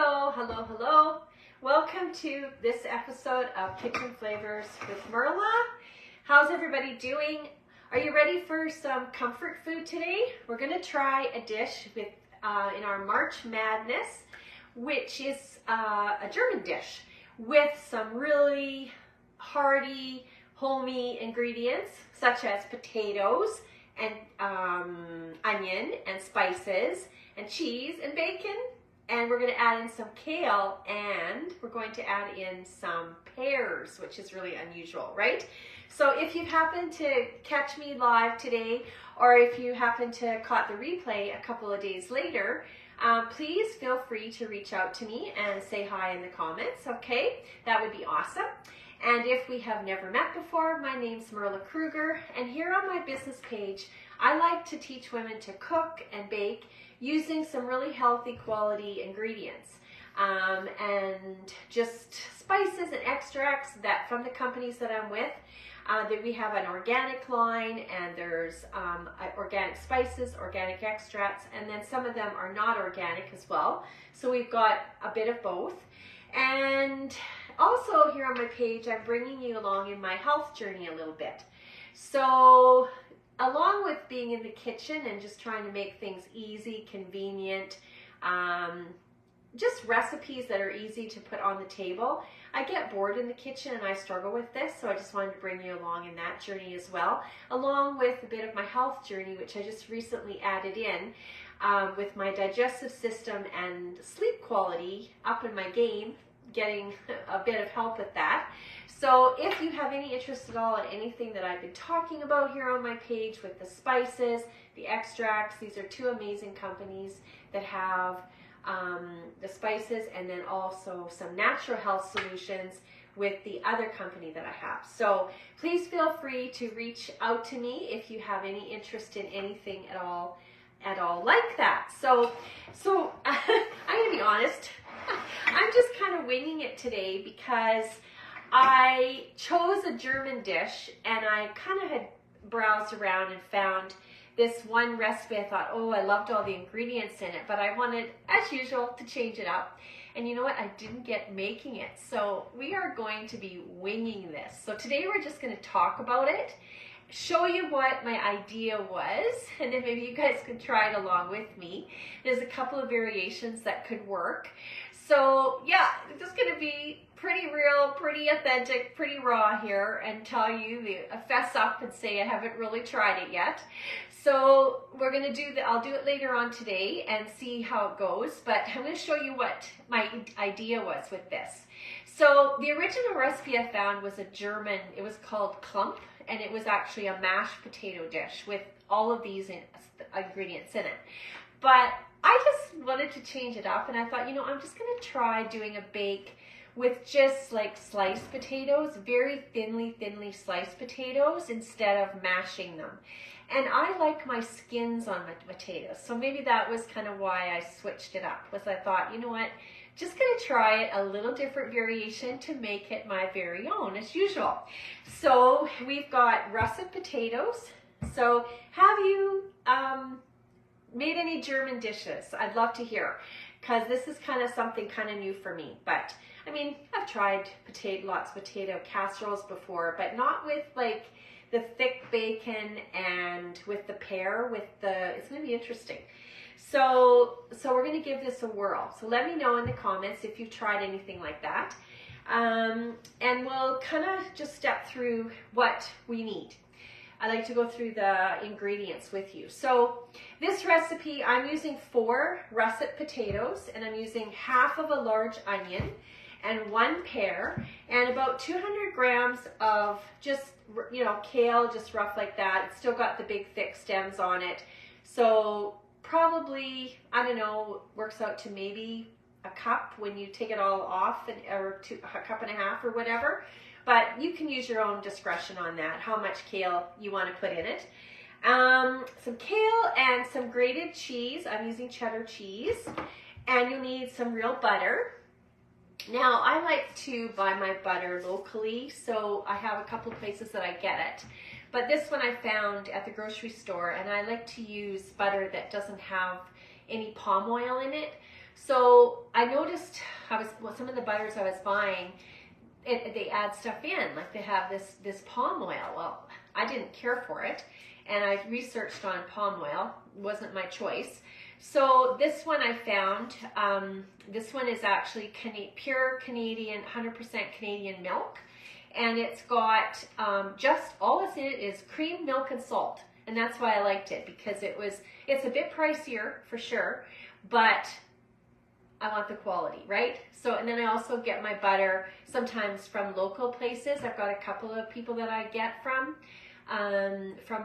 Hello. Welcome to this episode of Kitchen Flavors with Merla. How's everybody doing? Are you ready for some comfort food today? We're going to try a dish with in our March Madness, which is a German dish with some really hearty, homey ingredients such as potatoes and onion and spices and cheese and bacon. And we're going to add in some kale, and we're going to add in some pears, which is really unusual, right? So if you happen to catch me live today, or if you happen to caught the replay a couple of days later, please feel free to reach out to me and say hi in the comments, okay? That would be awesome. And if we have never met before, my name's Merla Kruger, and here on my business page, I like to teach women to cook and bake using some really healthy quality ingredients and just spices and extracts that from the companies that I'm with. That we have an organic line, and there's organic spices, organic extracts, and then some of them are not organic as well. So we've got a bit of both. And also here on my page, I'm bringing you along in my health journey a little bit. So along with being in the kitchen and just trying to make things easy, convenient, just recipes that are easy to put on the table, I get bored in the kitchen and I struggle with this, so I just wanted to bring you along in that journey as well, along with a bit of my health journey, which I just recently added in with my digestive system and sleep quality up in my game, getting a bit of help with that. So if you have any interest at all in anything that I've been talking about here on my page with the spices, the extracts, these are two amazing companies that have the spices and then also some natural health solutions with the other company that I have. So please feel free to reach out to me if you have any interest in anything at all like that. So I'm gonna be honest, I'm just kind of winging it today because I chose a German dish and I kind of had browsed around and found this one recipe. I thought, oh, I loved all the ingredients in it, but I wanted, as usual, to change it up. And you know what? I didn't get making it. So we are going to be winging this. So today we're just going to talk about it, show you what my idea was, and then maybe you guys could try it along with me. There's a couple of variations that could work. So yeah, it's just going to be pretty real, pretty authentic, pretty raw here, and tell you, fess up and say I haven't really tried it yet. So we're going to do that. I'll do it later on today and see how it goes, but I'm going to show you what my idea was with this. So the original recipe I found was a German, it was called Klump, and it was actually a mashed potato dish with all of these ingredients in it. But I just wanted to change it up, and I thought, you know, I'm just going to try doing a bake with just like sliced potatoes, very thinly sliced potatoes, instead of mashing them. And I like my skins on my potatoes, so maybe that was kind of why I switched it up, was I thought, you know what, just going to try it a little different variation to make it my very own as usual. So we've got russet potatoes. So have you made any German dishes? I'd love to hear, because this is kind of something kind of new for me. But I mean, I've tried lots of potato casseroles before, but not with like the thick bacon and with the pear, it's going to be interesting. So we're going to give this a whirl. So let me know in the comments if you've tried anything like that. And we'll kind of just step through what we need. I like to go through the ingredients with you. So this recipe, I'm using 4 russet potatoes, and I'm using half of a large onion and 1 pear, and about 200 grams of just, you know, kale, just rough like that. It's still got the big thick stems on it. So probably, I don't know, works out to maybe a cup when you take it all off, or a cup and a half or whatever. But you can use your own discretion on that, how much kale you want to put in it. Some kale and some grated cheese. I'm using cheddar cheese. And you'll need some real butter. Now, I like to buy my butter locally, so I have a couple of places that I get it. But this one I found at the grocery store, and I like to use butter that doesn't have any palm oil in it. So I noticed some of the butters I was buying, they add stuff in, like they have this palm oil. Well, I didn't care for it, and I researched on palm oil. It wasn't my choice. So this one I found, this one is actually pure Canadian, 100% Canadian milk. And it's got just all it's in it is cream, milk, and salt. And that's why I liked it, because it's a bit pricier for sure, but I want the quality, right? So, and then I also get my butter sometimes from local places. I've got a couple of people that I get from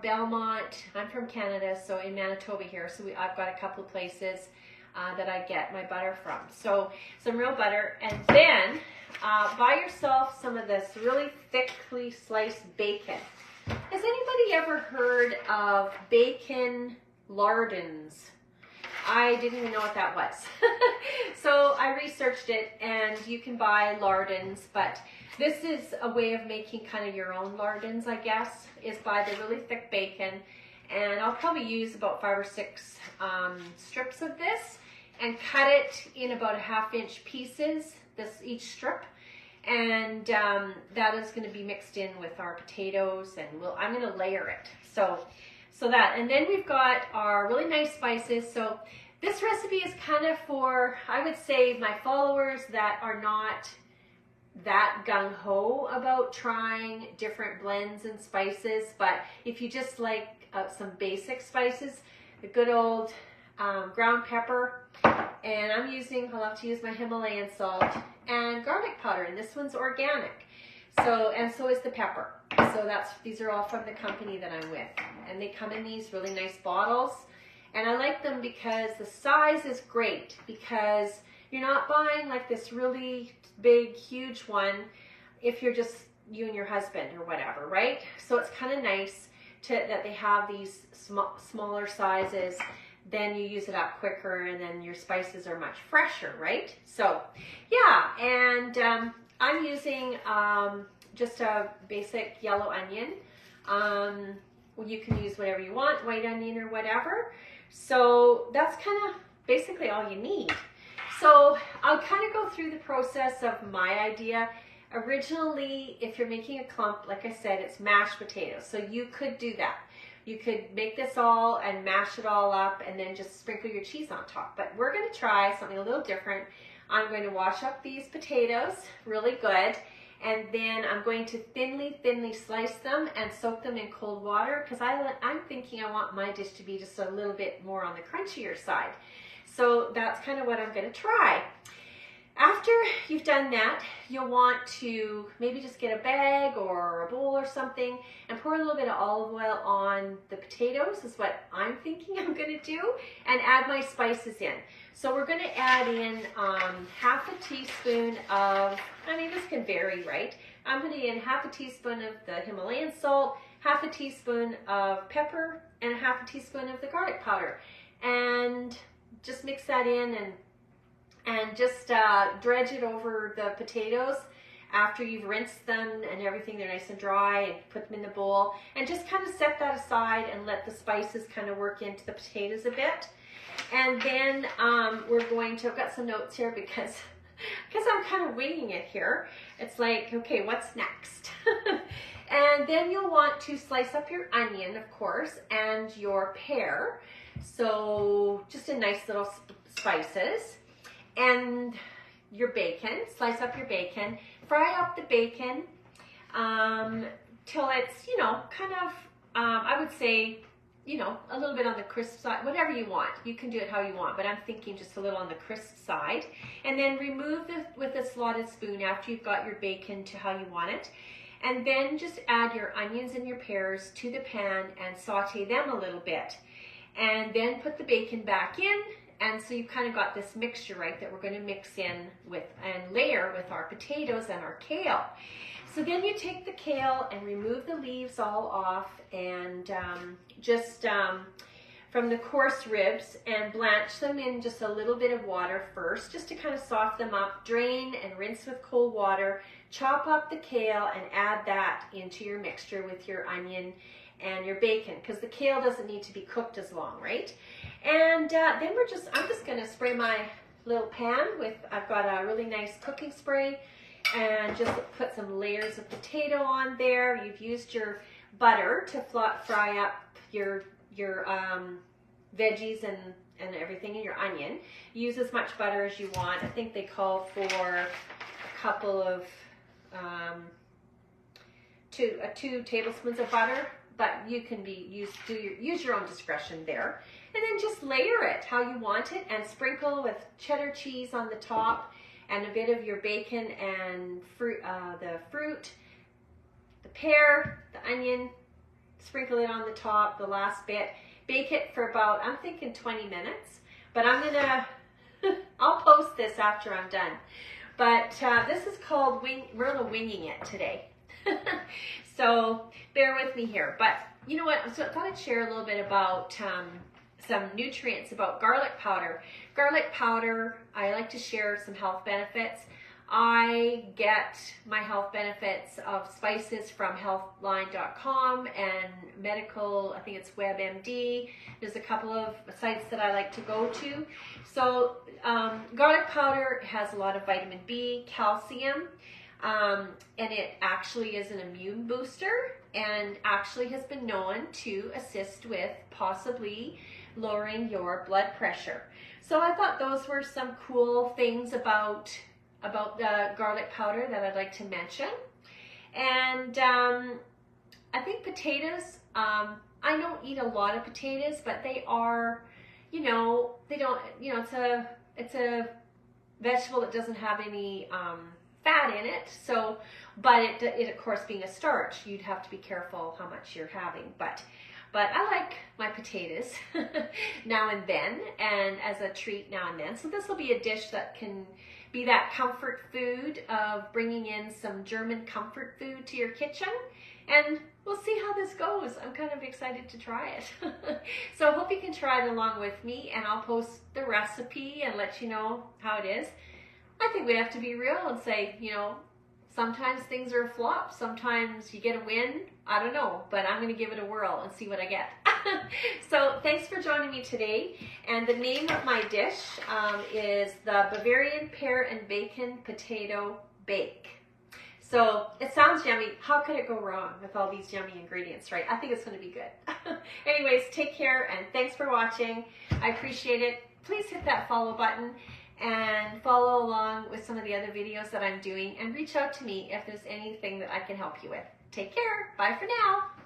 Belmont. I'm from Canada, so in Manitoba here. So I've got a couple of places that I get my butter from. So some real butter, and then buy yourself some of this really thickly sliced bacon. Has anybody ever heard of bacon lardons? I didn't even know what that was. So I researched it, and you can buy lardons, but this is a way of making kind of your own lardons, I guess, is buy the really thick bacon. And I'll probably use about 5 or 6 strips of this and cut it in about 1/2 inch pieces, each strip. And that is going to be mixed in with our potatoes, and I'm going to layer it. So that, and then we've got our really nice spices. So this recipe is kind of for, I would say, my followers that are not that gung-ho about trying different blends and spices. But if you just like some basic spices, the good old ground pepper, and I love to use my Himalayan salt and garlic powder, and this one's organic. So is the pepper. So these are all from the company that I'm with, and they come in these really nice bottles, and I like them because the size is great, because you're not buying like this really big, huge one if you're just you and your husband or whatever, right? So it's kind of nice that they have these smaller sizes. Then you use it up quicker, and then your spices are much fresher, right? So yeah, and I'm using just a basic yellow onion. Well, you can use whatever you want, white onion or whatever. So that's kind of basically all you need. So I'll kind of go through the process of my idea. Originally, if you're making a clump, like I said, it's mashed potatoes. So you could do that. You could make this all and mash it all up and then just sprinkle your cheese on top. But we're going to try something a little different. I'm going to wash up these potatoes really good, and then I'm going to thinly slice them and soak them in cold water, because I'm thinking I want my dish to be just a little bit more on the crunchier side. So that's kind of what I'm going to try. After you've done that, you'll want to maybe just get a bag or a bowl or something and pour a little bit of olive oil on the potatoes, is what I'm thinking I'm going to do, and add my spices in. So we're going to add in 1/2 teaspoon of, this can vary, right? I'm going to add 1/2 teaspoon of the Himalayan salt, 1/2 teaspoon of pepper, and 1/2 teaspoon of the garlic powder. And just mix that in and just dredge it over the potatoes after you've rinsed them and everything. They're nice and dry, and put them in the bowl, and just kind of set that aside and let the spices kind of work into the potatoes a bit. And then I've got some notes here because I'm kind of winging it here. It's like, okay, what's next? And then you'll want to slice up your onion, of course, and your pear. So just a nice little spices. And your bacon, slice up your bacon, fry up the bacon till it's, kind of, I would say, a little bit on the crisp side, whatever you want. You can do it how you want, but I'm thinking just a little on the crisp side. And then remove with a slotted spoon after you've got your bacon to how you want it. And then just add your onions and your pears to the pan and saute them a little bit. And then put the bacon back in. And so you've kind of got this mixture, right, that we're going to mix in with and layer with our potatoes and our kale. So then you take the kale and remove the leaves all off, and just from the coarse ribs, and blanch them in just a little bit of water first, just to kind of soften them up. Drain and rinse with cold water. Chop up the kale and add that into your mixture with your onion and your bacon, because the kale doesn't need to be cooked as long, right? And then I'm just going to spray my little pan with, I've got a really nice cooking spray, and just put some layers of potato on there. You've used your butter to fry up your veggies and everything, and your onion. Use as much butter as you want. I think they call for a couple of 2 tablespoons of butter, but you can use your own discretion there. And then just layer it how you want it, and sprinkle with cheddar cheese on the top, and a bit of your bacon and fruit, the pear, the onion. Sprinkle it on the top, the last bit. Bake it for about, I'm thinking 20 minutes, but I'm gonna, I'll post this after I'm done. But this is called we're winging it today. So bear with me here. But you know what, so I thought I'd share a little bit about some nutrients about garlic powder. Garlic powder, I like to share some health benefits. I get my health benefits of spices from healthline.com and medical, I think it's WebMD. There's a couple of sites that I like to go to. So garlic powder has a lot of vitamin B, calcium, and it actually is an immune booster, and actually has been known to assist with possibly lowering your blood pressure. So I thought those were some cool things about the garlic powder that I'd like to mention. And I think potatoes, I don't eat a lot of potatoes, but they are, you know, it's a vegetable that doesn't have any fat in it. So, but it of course being a starch, you'd have to be careful how much you're having. But I like my potatoes now and then, and as a treat now and then. So this will be a dish that can be that comfort food of bringing in some German comfort food to your kitchen. And we'll see how this goes. I'm kind of excited to try it. So I hope you can try it along with me, and I'll post the recipe and let you know how it is. I think we have to be real and say, you know, sometimes things are a flop. Sometimes you get a win. I don't know, but I'm going to give it a whirl and see what I get. So thanks for joining me today. And the name of my dish is the Bavarian Pear and Bacon Potato Bake. So it sounds yummy. How could it go wrong with all these yummy ingredients, right? I think it's going to be good. Anyways, take care, and thanks for watching. I appreciate it. Please hit that follow button and follow along with some of the other videos that I'm doing, and reach out to me if there's anything that I can help you with. Take care. Bye for now.